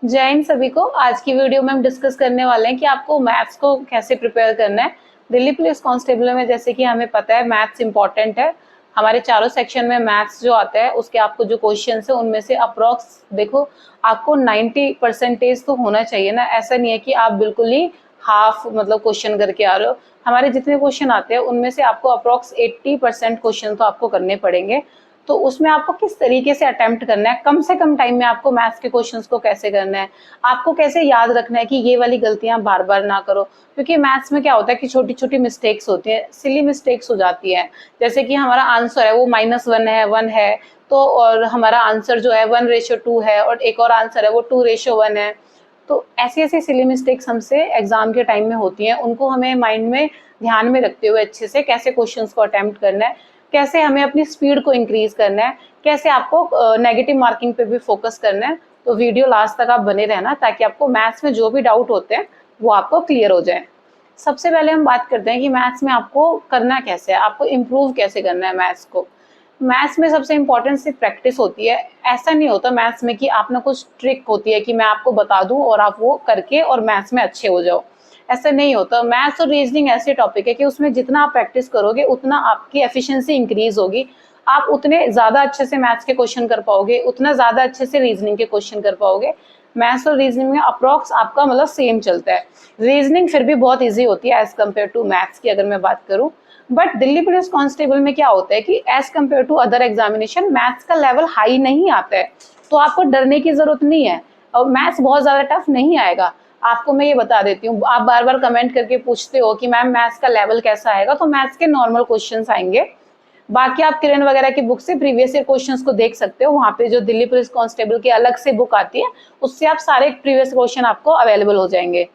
जय हिंद सभी को। आज की वीडियो में हम डिस्कस करने वाले हैं कि आपको मैथ्स को कैसे प्रिपेयर करना है। दिल्ली पुलिस कांस्टेबल में जैसे कि हमें पता है मैथ्स इंपॉर्टेंट है। हमारे चारों सेक्शन में मैथ्स जो आता है उसके आपको जो क्वेश्चंस है उनमें से अप्रोक्स देखो आपको 90% तो होना चाहिए ना। ऐसा नहीं है कि आप बिल्कुल ही हाफ मतलब क्वेश्चन करके आ रहे हो। हमारे जितने क्वेश्चन आते हैं उनमें से आपको अप्रोक्स 80% क्वेश्चन तो आपको करने पड़ेंगे। तो उसमें आपको किस तरीके से अटेम्प्ट करना है, कम से कम टाइम में आपको मैथ्स के क्वेश्चंस को कैसे करना है, आपको कैसे याद रखना है कि ये वाली गलतियां बार बार ना करो। क्योंकि मैथ्स में क्या होता है कि छोटी छोटी मिस्टेक्स होती हैं, सिली मिस्टेक्स हो जाती है। जैसे कि हमारा आंसर है वो -1 है, 1 है, तो और हमारा आंसर जो है 1:2 है और एक और आंसर है वो 2:1 है। तो ऐसी ऐसी सिली मिस्टेक्स हमसे एग्जाम के टाइम में होती हैं, उनको हमें माइंड में ध्यान में रखते हुए अच्छे से कैसे क्वेश्चंस को अटेम्प्ट करना है, कैसे हमें अपनी स्पीड को इंक्रीज करना है, कैसे आपको नेगेटिव मार्किंग पे भी फोकस करना है। तो वीडियो लास्ट तक आप बने रहना ताकि आपको मैथ्स में जो भी डाउट होते हैं वो आपको क्लियर हो जाए। सबसे पहले हम बात करते हैं कि मैथ्स में आपको करना कैसे है, आपको इम्प्रूव कैसे करना है मैथ्स को। मैथ्स में सबसे इम्पोर्टेंट सिर्फ प्रैक्टिस होती है। ऐसा नहीं होता मैथ्स में कि आप ना कुछ ट्रिक होती है कि मैं आपको बता दूं और आप वो करके और मैथ्स में अच्छे हो जाओ। ऐसा नहीं होता। मैथ्स और रीजनिंग ऐसे टॉपिक है कि उसमें जितना आप प्रैक्टिस करोगे उतना आपकी एफिशिएंसी इंक्रीज होगी। आप उतने ज़्यादा अच्छे से मैथ्स के क्वेश्चन कर पाओगे, उतना ज़्यादा अच्छे से रीजनिंग के क्वेश्चन कर पाओगे। मैथ्स और रीजनिंग में अप्रॉक्स आपका मतलब सेम चलता है। रीजनिंग फिर भी बहुत ईजी होती है एज कम्पेयर टू मैथ्स की अगर मैं बात करूँ। बट दिल्ली पुलिस कांस्टेबल में क्या होता है कि as compare to other examination maths का लेवल हाई नहीं आता है। तो आपको डरने की जरूरत नहीं है और मैथ्स बहुत ज़्यादा टफ नहीं आएगा। आपको मैं ये बता देती हूँ, आप बार बार कमेंट करके पूछते हो कि मैम मैथ्स का लेवल कैसा आएगा, तो मैथ्स के नॉर्मल क्वेश्चंस आएंगे। बाकी आप किरण वगैरह की बुक से प्रीवियस ईयर क्वेश्चंस को देख सकते हो। वहाँ पे जो दिल्ली पुलिस कांस्टेबल की अलग से बुक आती है उससे आप सारे प्रीवियस क्वेश्चन आपको अवेलेबल हो जाएंगे।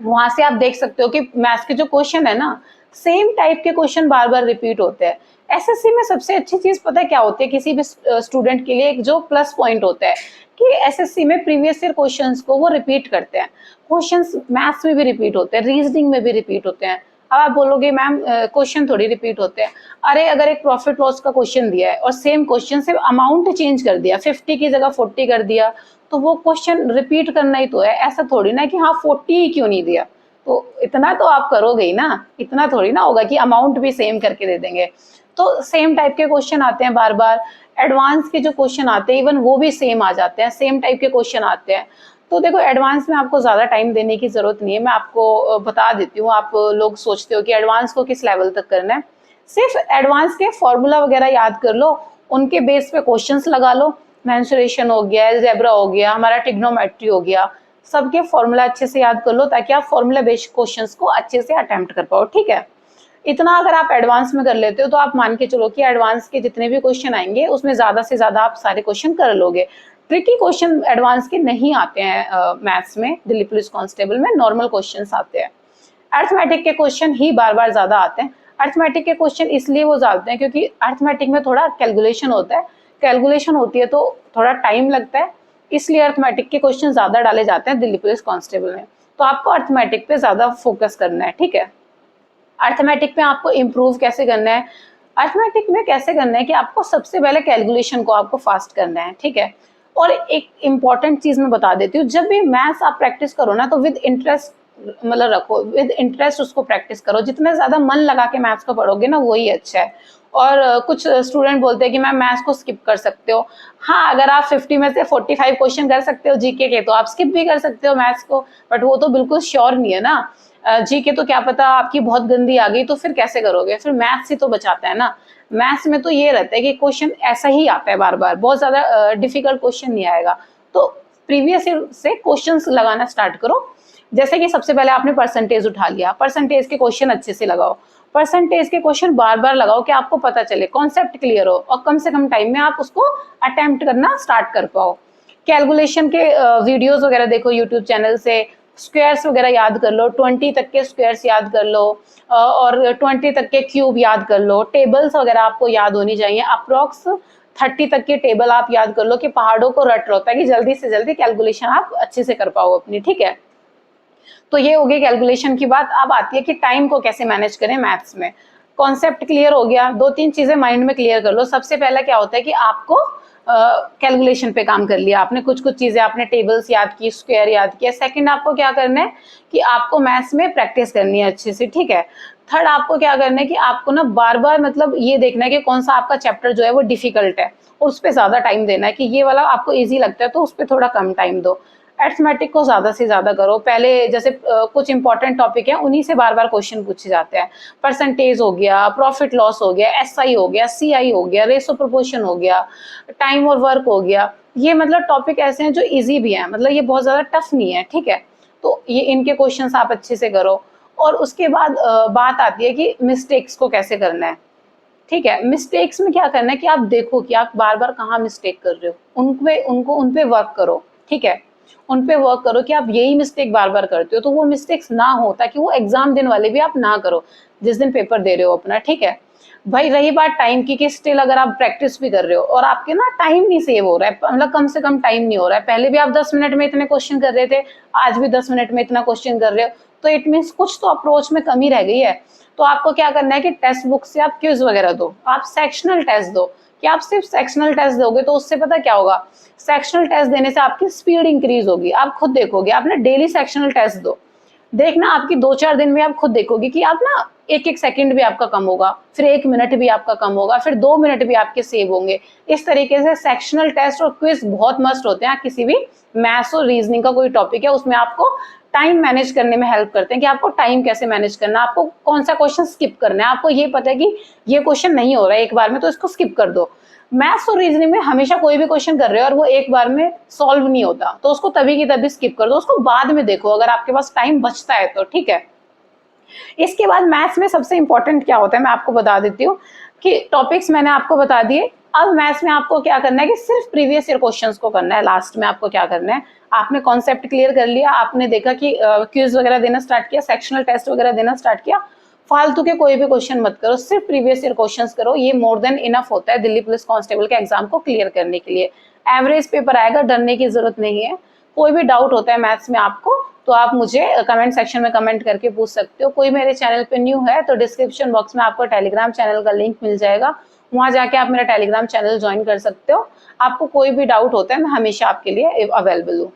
वहां से आप देख सकते हो कि मैथ्स के जो क्वेश्चन है ना, सेम टाइप के क्वेश्चन बार बार रिपीट होते हैं। एसएससी में सबसे अच्छी चीज पता है क्या होती है, किसी भी स्टूडेंट के लिए एक जो प्लस पॉइंट होता है कि एसएससी में प्रीवियस ईयर क्वेश्चंस को वो रिपीट करते हैं। क्वेश्चंस मैथ्स में भी रिपीट होते हैं, रीजनिंग में भी रिपीट होते हैं। अब आप बोलोगे मैम क्वेश्चन थोड़ी रिपीट होते हैं। अरे अगर एक प्रॉफिट लॉस का क्वेश्चन दिया है और सेम क्वेश्चन से अमाउंट चेंज कर दिया, 50 की जगह 40 कर दिया, तो वो क्वेश्चन रिपीट करना ही तो है। ऐसा थोड़ी ना कि हाँ 40 ही क्यों नहीं दिया, तो इतना तो आप करोगे ही ना। इतना थोड़ी ना होगा कि अमाउंट भी सेम करके दे देंगे। तो सेम टाइप के क्वेश्चन आते हैं बार बार। एडवांस के जो क्वेश्चन आते हैं इवन वो भी सेम आ जाते हैं, सेम टाइप के क्वेश्चन आते हैं। तो देखो एडवांस में आपको ज्यादा टाइम देने की जरूरत नहीं है। मैं आपको बता देती हूँ। आप लोग सोचते हो कि एडवांस को किस लेवल तक करना है, सिर्फ एडवांस के फॉर्मूला वगैरह याद कर लो, उनके बेस पे क्वेश्चंस लगा लो। मेंसुरेशन हो गया, अलजेब्रा हो गया, हमारा ट्रिग्नोमेट्री हो गया, सबके फॉर्मूला अच्छे से याद कर लो ताकि आप फॉर्मूला बेस्ड क्वेश्चंस को अच्छे से अटेम्प्ट कर पाओ। ठीक है, इतना अगर आप एडवांस में कर लेते हो तो आप मान के चलो कि एडवांस के जितने भी क्वेश्चन आएंगे उसमें ज्यादा से ज्यादा आप सारे क्वेश्चन कर लोगे। ट्रिकी क्वेश्चन एडवांस के नहीं आते हैं मैथ्स में। दिल्ली पुलिस कांस्टेबल में नॉर्मल क्वेश्चंस आते हैं। अर्थमेटिक के क्वेश्चन ही बार बार ज्यादा आते हैं। अर्थमेटिक के क्वेश्चन इसलिए वो ज्यादा हैं क्योंकि अर्थमेटिक में थोड़ा कैलकुलेशन होता है। कैलकुलेशन होती है तो थोड़ा टाइम लगता है, इसलिए अर्थमेटिक के क्वेश्चन ज्यादा डाले जाते हैं दिल्ली पुलिस कांस्टेबल में। तो आपको अर्थमेटिक पे ज्यादा फोकस करना है। ठीक है, अर्थमेटिक में आपको इम्प्रूव कैसे करना है, अर्थमेटिक में कैसे करना है कि आपको सबसे पहले कैलकुलेशन को आपको फास्ट करना है। ठीक है, और एक इम्पॉर्टेंट चीज मैं बता देती हूँ, जब भी मैथ्स आप प्रैक्टिस करो ना तो विद इंटरेस्ट मतलब रखो, विद इंटरेस्ट उसको प्रैक्टिस करो। जितना ज्यादा मन लगा के मैथ्स को पढ़ोगे ना वही अच्छा है। और कुछ स्टूडेंट बोलते हैं कि मैम मैथ्स को स्किप कर सकते हो। हाँ, अगर आप 50 में से 45 क्वेश्चन कर सकते हो जीके के तो आप स्किप भी कर सकते हो मैथ्स को, बट वो तो बिल्कुल श्योर नहीं है ना। जीके तो क्या पता आपकी बहुत गंदी आ गई तो फिर कैसे करोगे, फिर मैथ्स ही तो बचाता है ना। मैथ्स में तो ये रहता है कि क्वेश्चन ऐसा ही आता है बार बार, बहुत ज्यादा डिफिकल्ट क्वेश्चन नहीं आएगा। तो प्रीवियस ईयर से क्वेश्चंस लगाना स्टार्ट करो। जैसे कि सबसे पहले आपने परसेंटेज उठा लिया, परसेंटेज के क्वेश्चन अच्छे से लगाओ। परसेंटेज के क्वेश्चन बार बार लगाओ कि आपको पता चले, कॉन्सेप्ट क्लियर हो और कम से कम टाइम में आप उसको अटेम्प्ट करना स्टार्ट कर पाओ। कैलकुलेशन के वीडियोस वगैरह देखो यूट्यूब चैनल से। स्क्वायर्स वगैरह याद कर लो, 20 तक के स्क्वायर्स याद कर लो और 20 तक के क्यूब याद कर लो। टेबल्स वगैरह आपको याद होनी चाहिए। अप्रोक्स 30 तक के टेबल आप याद कर लो कि पहाड़ों को रट लो ताकि जल्दी से जल्दी कैलकुलेशन आप अच्छे से कर पाओ अपनी। ठीक है, तो ये हो गई कैलकुलेशन की बात। अब आती है कि टाइम को कैसे मैनेज करें मैथ्स में। कॉन्सेप्ट क्लियर हो गया, दो तीन चीजें माइंड में क्लियर कर लो। सबसे पहला क्या होता है कि आपको कैलकुलेशन पे काम कर लिया आपने, कुछ कुछ चीज़ें आपने टेबल्स याद की, स्क्वायर याद किया। सेकंड आपको क्या करना है कि आपको मैथ्स में प्रैक्टिस करनी है अच्छे से, ठीक है। थर्ड आपको क्या करना है कि आपको ना बार बार मतलब ये देखना है कि कौन सा आपका चैप्टर जो है वो डिफिकल्ट है, उस पर ज़्यादा टाइम देना है कि ये वाला आपको ईजी लगता है तो उस पर थोड़ा कम टाइम दो। अरिथमेटिक को ज़्यादा से ज़्यादा करो। पहले जैसे कुछ इंपॉर्टेंट टॉपिक है उन्हीं से बार बार क्वेश्चन पूछे जाते हैं। परसेंटेज हो गया, प्रॉफिट लॉस हो गया, एसआई हो गया, सीआई हो गया, रेशो प्रोपोर्शन हो गया, टाइम और वर्क हो गया। ये मतलब टॉपिक ऐसे हैं जो इजी भी हैं, मतलब ये बहुत ज़्यादा टफ नहीं है, ठीक है। तो ये इनके क्वेश्चंस आप अच्छे से करो। और उसके बाद बात आती है कि मिस्टेक्स को कैसे करना है, ठीक है। मिस्टेक्स में क्या करना है कि आप देखो कि आप बार बार कहाँ मिस्टेक कर रहे हो, उन पे वर्क करो, ठीक है। उन पे वर्क करो कि आप यही मिस्टेक बार बार करते हो, तो वो मिस्टेक्स ना हो, ताकि वो एग्जाम दिन वाले भी आप ना करो जिस दिन पेपर दे रहे हो अपना, ठीक है। भाई रही बात टाइम की कि स्टिल अगर आप प्रैक्टिस भी कर रहे हो और आपके ना टाइम नहीं सेव हो रहा है, मतलब कम से कम टाइम नहीं हो रहा है, पहले भी आप 10 मिनट में इतने क्वेश्चन कर रहे थे, आज भी 10 मिनट में इतना क्वेश्चन कर रहे हो, तो इट मीन्स कुछ तो अप्रोच में कमी रह गई है। तो आपको क्या करना है कि टेक्स्ट बुक से आप क्विज वगैरह दो, आप सेक्शनल टेस्ट दो। कि आप सिर्फ सेक्शनल टेस्ट दोगे तो उससे पता क्या होगा, सेक्शनल टेस्ट देने से आपकी स्पीड इंक्रीज होगी। आप खुद देखोगे, आप ना डेली सेक्शनल टेस्ट दो, देखना आपकी 2-4 दिन में आप खुद देखोगे कि आप ना एक एक सेकंड भी आपका कम होगा, फिर 1 मिनट भी आपका कम होगा, फिर 2 मिनट भी आपके सेव होंगे। इस तरीके से सेक्शनल टेस्ट और क्विज बहुत मस्ट होते हैं। किसी भी मैथ्स और रीजनिंग का कोई टॉपिक है उसमें आपको टाइम मैनेज करने में हेल्प करते हैं कि आपको टाइम कैसे मैनेज करना, आपको कौन सा क्वेश्चन स्किप करना है। आपको ये पता है कि ये क्वेश्चन नहीं हो रहा है एक बार में तो इसको स्किप कर दो। मैथ्स और रीजनिंग में हमेशा कोई भी क्वेश्चन कर रहे हो और वो एक बार में सॉल्व नहीं होता तो उसको तभी की तभी स्किप कर दो, उसको बाद में देखो अगर आपके पास टाइम बचता है तो, ठीक है। इसके बाद मैथ्स में सबसे इंपॉर्टेंट क्या होता है मैं आपको बता देती हूँ कि टॉपिक्स मैंने आपको बता दिए। अब मैथ्स में आपको क्या करना है कि सिर्फ प्रीवियस ईयर क्वेश्चंस को करना है। लास्ट में आपको क्या करना है, आपने कॉन्सेप्ट क्लियर कर लिया, आपने देखा कि क्विज वगैरह देना स्टार्ट किया, सेक्शनल टेस्ट वगैरह देना स्टार्ट किया, फालतू के कोई भी क्वेश्चन मत करो, सिर्फ प्रीवियस ईयर क्वेश्चंस करो। ये मोर देन इनफ होता है दिल्ली पुलिस कांस्टेबल के एग्जाम को क्लियर करने के लिए। एवरेज पेपर आएगा, डरने की जरूरत नहीं है। कोई भी डाउट होता है मैथ्स में आपको तो आप मुझे कमेंट सेक्शन में कमेंट करके पूछ सकते हो। कोई मेरे चैनल पे न्यू है तो डिस्क्रिप्शन बॉक्स में आपको टेलीग्राम चैनल का लिंक मिल जाएगा, वहां जाके आप मेरा टेलीग्राम चैनल ज्वाइन कर सकते हो। आपको कोई भी डाउट होता है मैं हमेशा आपके लिए अवेलेबल हूँ।